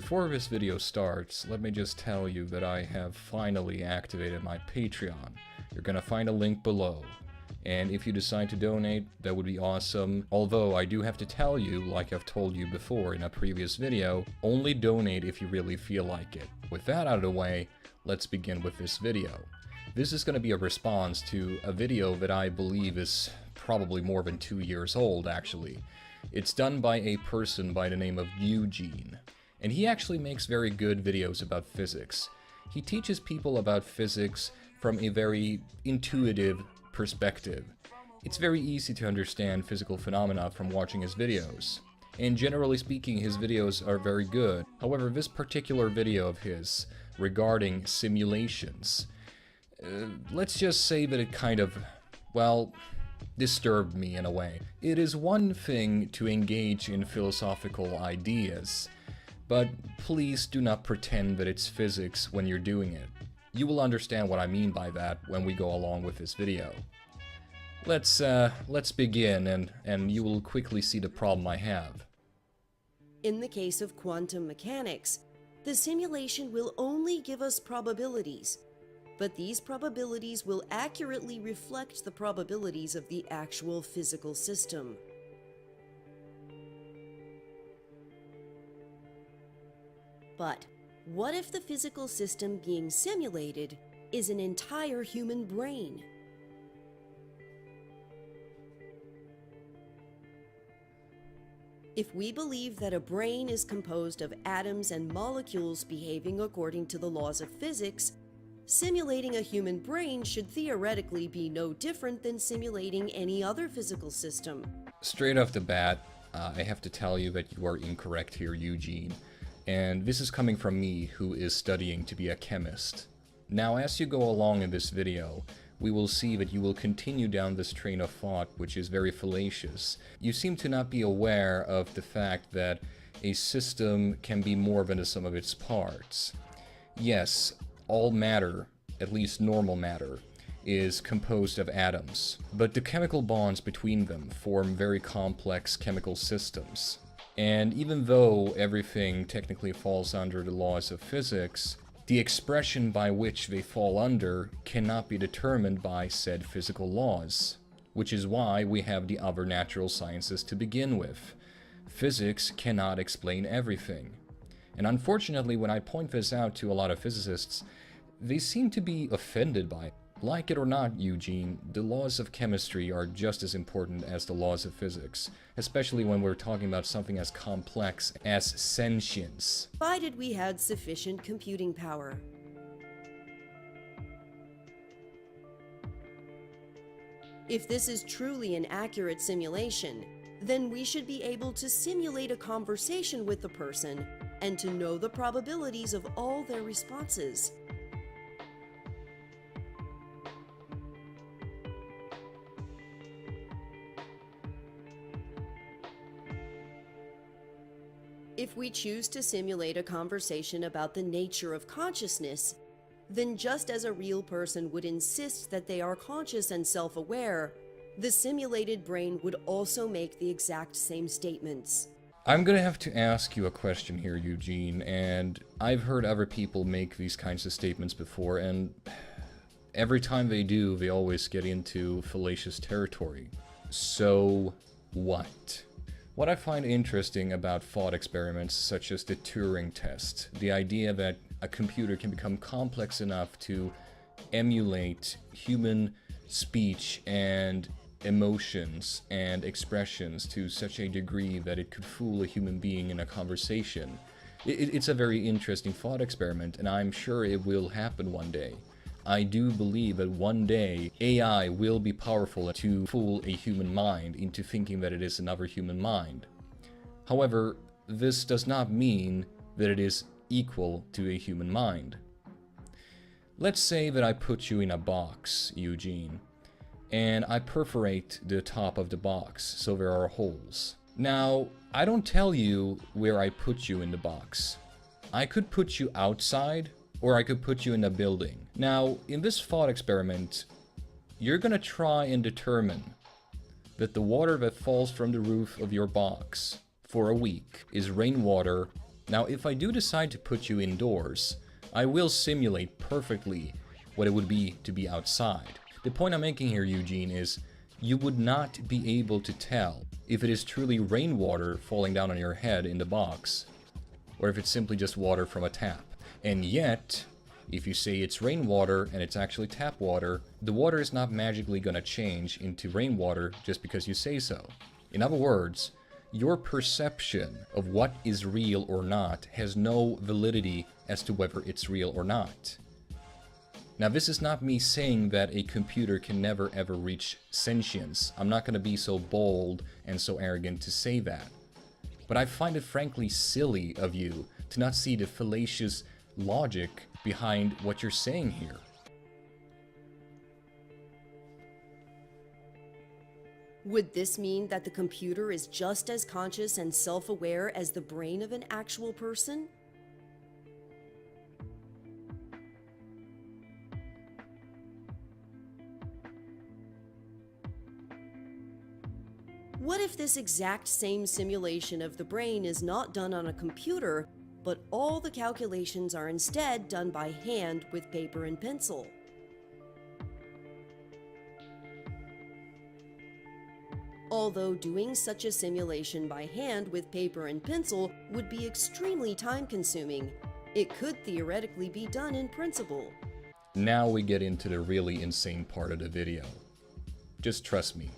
Before this video starts, let me just tell you that I have finally activated my Patreon. You're gonna find a link below. And if you decide to donate, that would be awesome. Although I do have to tell you, like I've told you before in a previous video, only donate if you really feel like it. With that out of the way, let's begin with this video. This is going to be a response to a video that I believe is probably more than 2 years old, actually. It's done by a person by the name of Eugene. And he actually makes very good videos about physics. He teaches people about physics from a very intuitive perspective. It's very easy to understand physical phenomena from watching his videos. And generally speaking, his videos are very good. However, this particular video of his regarding simulations, let's just say that it kind of, well, disturbed me in a way. It is one thing to engage in philosophical ideas, but please do not pretend that it's physics when you're doing it. You will understand what I mean by that when we go along with this video. Let's begin, and you will quickly see the problem I have. In the case of quantum mechanics, the simulation will only give us probabilities, but these probabilities will accurately reflect the probabilities of the actual physical system. But what if the physical system being simulated is an entire human brain? If we believe that a brain is composed of atoms and molecules behaving according to the laws of physics, simulating a human brain should theoretically be no different than simulating any other physical system. Straight off the bat, I have to tell you that you are incorrect here, Eugene. And this is coming from me, who is studying to be a chemist. Now, as you go along in this video, we will see that you will continue down this train of thought, which is very fallacious. You seem to not be aware of the fact that a system can be more than the sum of its parts. Yes, all matter, at least normal matter, is composed of atoms, but the chemical bonds between them form very complex chemical systems. And even though everything technically falls under the laws of physics, the expression by which they fall under cannot be determined by said physical laws, which is why we have the other natural sciences to begin with. Physics cannot explain everything. And unfortunately, when I point this out to a lot of physicists, they seem to be offended by it. Like it or not, Eugene, the laws of chemistry are just as important as the laws of physics, especially when we're talking about something as complex as sentience. Provided we had sufficient computing power. If this is truly an accurate simulation, then we should be able to simulate a conversation with the person and to know the probabilities of all their responses. If we choose to simulate a conversation about the nature of consciousness, then just as a real person would insist that they are conscious and self-aware, the simulated brain would also make the exact same statements. I'm gonna have to ask you a question here, Eugene, and I've heard other people make these kinds of statements before, and every time they do, they always get into fallacious territory. So what? What I find interesting about thought experiments such as the Turing test, the idea that a computer can become complex enough to emulate human speech and emotions and expressions to such a degree that it could fool a human being in a conversation. It's a very interesting thought experiment, and I'm sure it will happen one day. I do believe that one day AI will be powerful to fool a human mind into thinking that it is another human mind. However, this does not mean that it is equal to a human mind. Let's say that I put you in a box, Eugene, and I perforate the top of the box so there are holes. Now, I don't tell you where I put you in the box. I could put you outside, or I could put you in a building. Now, in this thought experiment, you're gonna try and determine that the water that falls from the roof of your box for a week is rainwater Now, if I do decide to put you indoors, I will simulate perfectly what it would be to be outside. The point I'm making here, Eugene, is you would not be able to tell if it is truly rainwater falling down on your head in the box, or if it's simply just water from a tap. And yet, if you say it's rainwater and it's actually tap water, the water is not magically gonna change into rainwater just because you say so. In other words, your perception of what is real or not has no validity as to whether it's real or not. Now, this is not me saying that a computer can never ever reach sentience. I'm not going to be so bold and so arrogant to say that. But I find it frankly silly of you to not see the fallacious logic behind what you're saying here. Would this mean that the computer is just as conscious and self-aware as the brain of an actual person? What if this exact same simulation of the brain is not done on a computer, but all the calculations are instead done by hand with paper and pencil? Although doing such a simulation by hand with paper and pencil would be extremely time-consuming, it could theoretically be done in principle. Now we get into the really insane part of the video. Just trust me.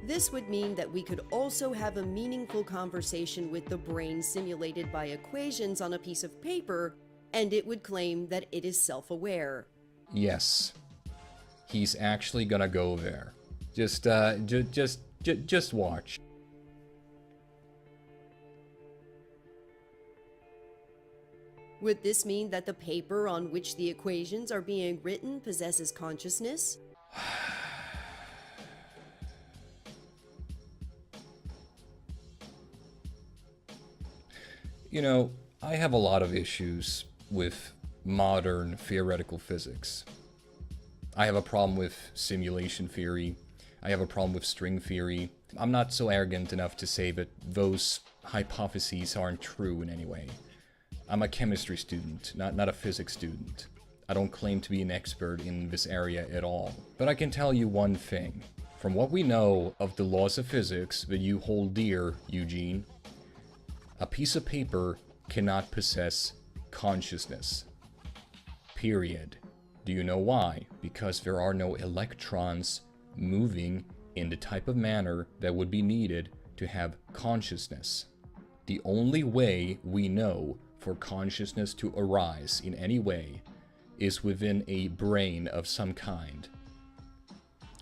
This would mean that we could also have a meaningful conversation with the brain simulated by equations on a piece of paper, and it would claim that it is self-aware. Yes. He's actually gonna go there. Just watch. Would this mean that the paper on which the equations are being written possesses consciousness? You know, I have a lot of issues with modern theoretical physics. I have a problem with simulation theory. I have a problem with string theory. I'm not so arrogant enough to say that those hypotheses aren't true in any way. I'm a chemistry student, not a physics student. I don't claim to be an expert in this area at all. But I can tell you one thing. From what we know of the laws of physics that you hold dear, Eugene, a piece of paper cannot possess consciousness. Period. Do you know why? Because there are no electrons moving in the type of manner that would be needed to have consciousness. The only way we know for consciousness to arise in any way is within a brain of some kind.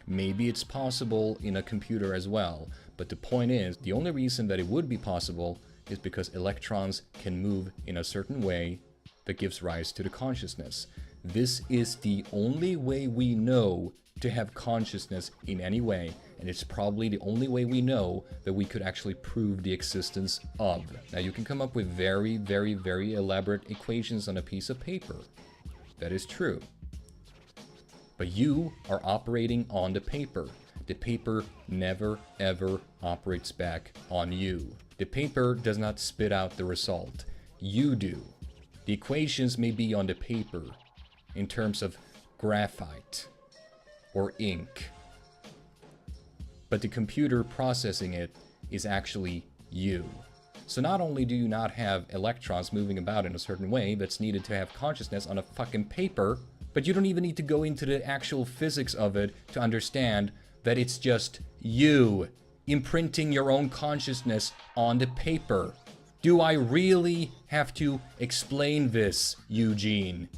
Maybe it's possible in a computer as well, but the point is, the only reason that it would be possible is because electrons can move in a certain way that gives rise to the consciousness. This is the only way we know to have consciousness in any way, and it's probably the only way we know that we could actually prove the existence of. Now, you can come up with very, very, very elaborate equations on a piece of paper. That is true. But you are operating on the paper. The paper never, ever operates back on you. The paper does not spit out the result. You do. The equations may be on the paper in terms of graphite or ink, but the computer processing it is actually you. So not only do you not have electrons moving about in a certain way that's needed to have consciousness on a fucking paper, but you don't even need to go into the actual physics of it to understand that it's just you imprinting your own consciousness on the paper. Do I really have to explain this, Eugene?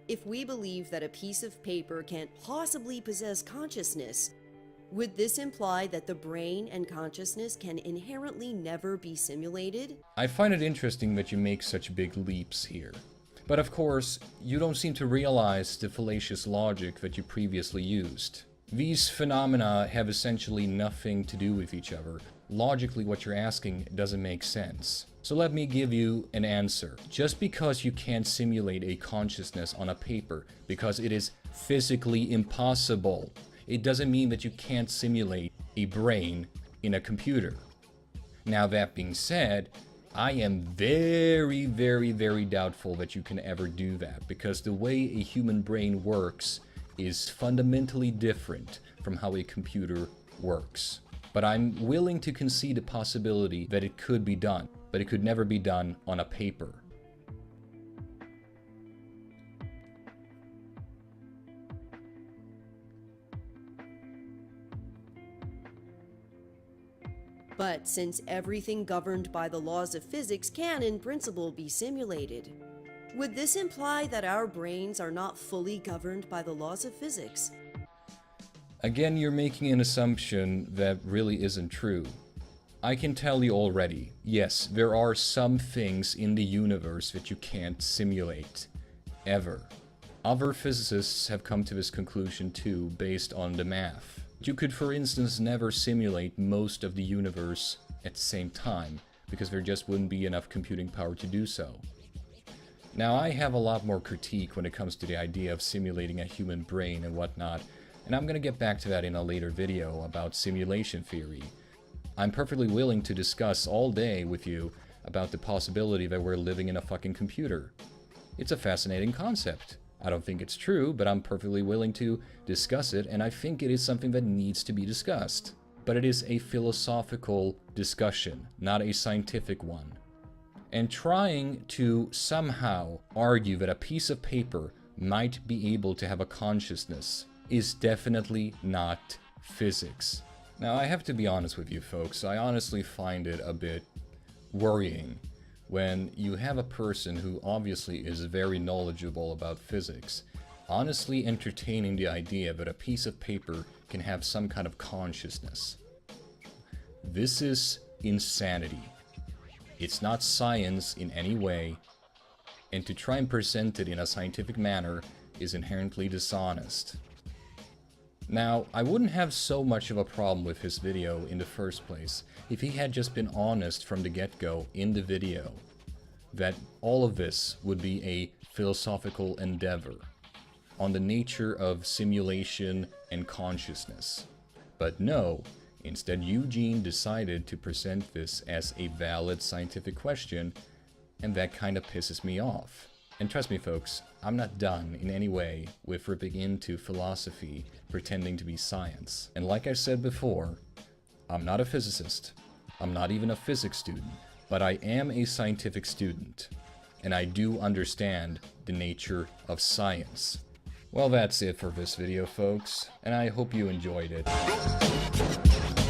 If we believe that a piece of paper can't possibly possess consciousness, would this imply that the brain and consciousness can inherently never be simulated? I find it interesting that you make such big leaps here. But of course, you don't seem to realize the fallacious logic that you previously used. These phenomena have essentially nothing to do with each other. Logically, what you're asking doesn't make sense. So let me give you an answer. Just because you can't simulate a consciousness on a paper, because it is physically impossible, it doesn't mean that you can't simulate a brain in a computer. Now, that being said, I am very, very, very doubtful that you can ever do that, because the way a human brain works is fundamentally different from how a computer works. But I'm willing to concede the possibility that it could be done, but it could never be done on a paper. But since everything governed by the laws of physics can in principle be simulated, would this imply that our brains are not fully governed by the laws of physics? Again, you're making an assumption that really isn't true. I can tell you already, yes, there are some things in the universe that you can't simulate. Ever. Other physicists have come to this conclusion too, based on the math. You could, for instance, never simulate most of the universe at the same time, because there just wouldn't be enough computing power to do so. Now, I have a lot more critique when it comes to the idea of simulating a human brain and whatnot, and I'm gonna get back to that in a later video about simulation theory. I'm perfectly willing to discuss all day with you about the possibility that we're living in a fucking computer. It's a fascinating concept. I don't think it's true, but I'm perfectly willing to discuss it, and I think it is something that needs to be discussed. But it is a philosophical discussion, not a scientific one. And trying to somehow argue that a piece of paper might be able to have a consciousness is definitely not physics. Now, I have to be honest with you folks, I honestly find it a bit worrying when you have a person who obviously is very knowledgeable about physics, honestly entertaining the idea that a piece of paper can have some kind of consciousness. This is insanity. It's not science in any way, and to try and present it in a scientific manner is inherently dishonest. Now, I wouldn't have so much of a problem with his video in the first place if he had just been honest from the get-go in the video that all of this would be a philosophical endeavor on the nature of simulation and consciousness. But no, instead Eugene decided to present this as a valid scientific question, and that kind of pisses me off. And trust me folks, I'm not done in any way with ripping into philosophy pretending to be science. And like I said before, I'm not a physicist, I'm not even a physics student, but I am a scientific student, and I do understand the nature of science. Well, that's it for this video folks, and I hope you enjoyed it.